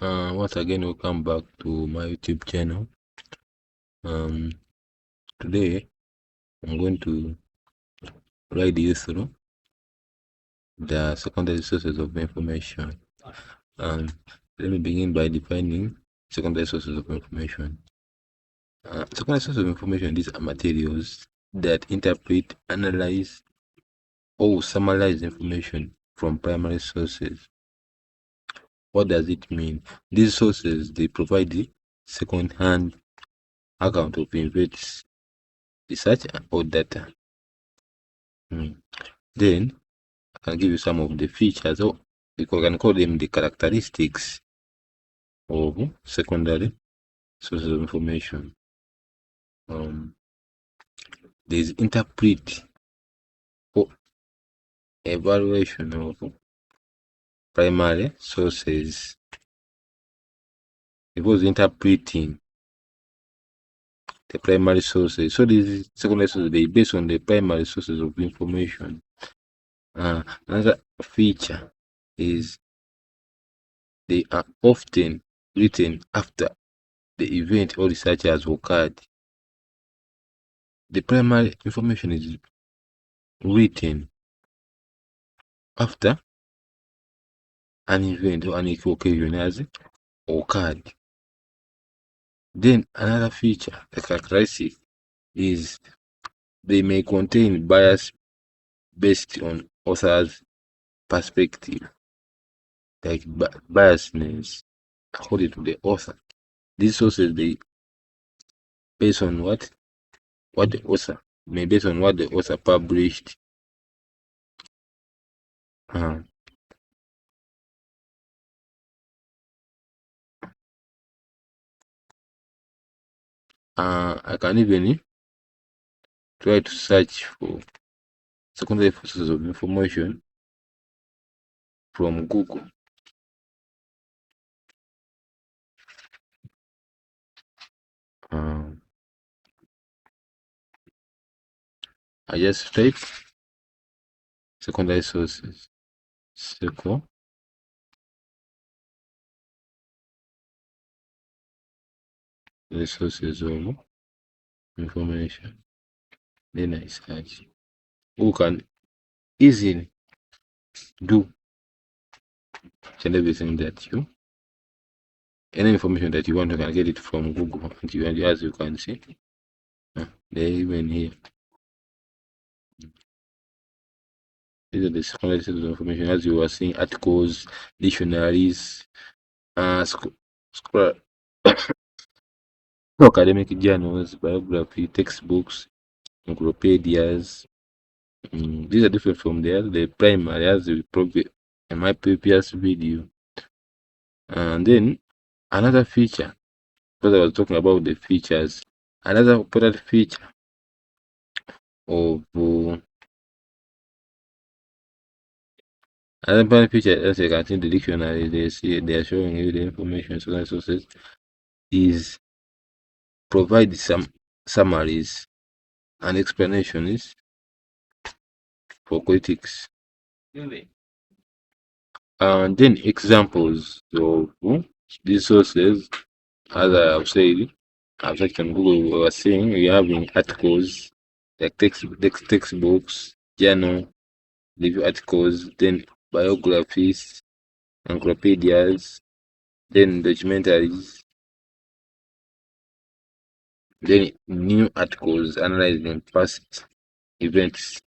Once again, welcome back to my YouTube channel. Today I'm going to guide you through the secondary sources of information. Let me begin by defining secondary sources of information. Secondary sources of information, these are materials that interpret, analyze, or summarize information from primary sources. What does it mean? These sources, they provide the second-hand account of events, research, or data. Then I can give you some of the features, or we can call them the characteristics of secondary sources of information. There's interpret or evaluation of primary sources. It was interpreting the primary sources. So these secondary sources, they based on the primary sources of information. Another feature is they are often written after the event or research has occurred. The primary information is written after an event or an occasion has occurred. Then another feature, the characteristic, is they may contain bias based on author's perspective, like biasness according to the author. These sources, they based on what the author may based on what the author published. I can even try to search for secondary sources of information from Google. I just type secondary sources, secondary sources of information. Then I search. Who can easily do and everything that any information that you want, you can get it from Google. And as you can see, they're even here. These are the secondary sources of information, as you were seeing: articles, dictionaries, academic journals, biography, textbooks, encyclopedias. These are different from the primary, as we probably in my previous video. And then another feature, because I was talking about the features, another important feature of another important feature, as you can see in the dictionary, they are showing you the information sources is provide some summaries and explanations for critics. And then examples of these sources, as I have said, I've searched on Google. We were seeing we have in articles like textbooks, journal, review articles, then biographies, encyclopedias, then documentaries, then new articles analyzing past events.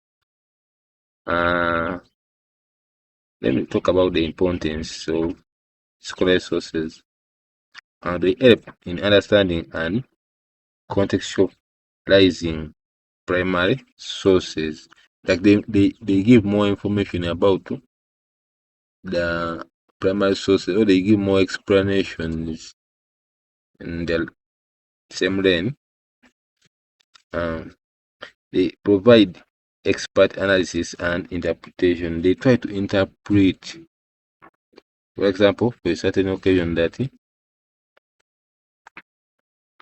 Let me talk about the importance of scholarly sources. They help in understanding and contextualizing primary sources. Like they give more information about the primary sources, or they give more explanations in the same lane. They provide expert analysis and interpretation. They try to interpret, for example, for a certain occasion that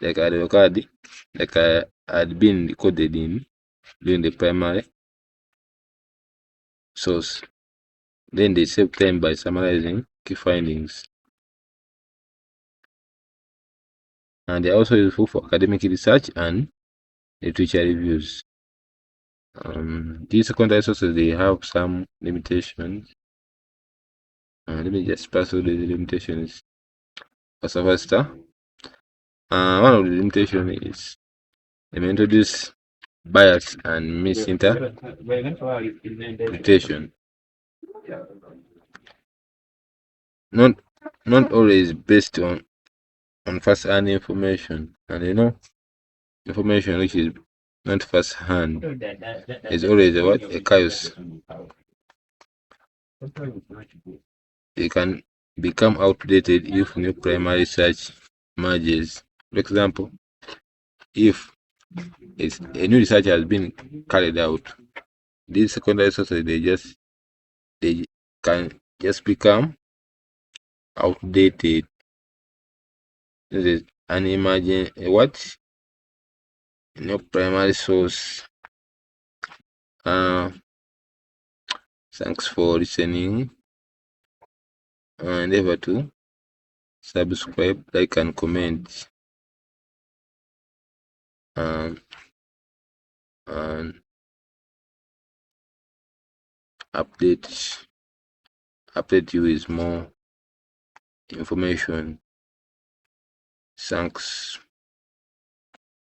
like had occurred, like I had been recorded in during the primary source. Then they save time by summarizing key findings. and they're also useful for academic research and literature reviews. These secondary sources, they have some limitations. Let me just pass through the limitations faster. One of the limitations is they may introduce bias and misinterpretation. Not not always based on first hand information, and information which is not first hand is always a chaos. It can become outdated if new primary research emerges. For example, if a new research has been carried out, these secondary sources they can just become outdated. This is an emerging what new primary source. Thanks for listening. Endeavor to subscribe, like, and comment. And update you with more information. Thanks.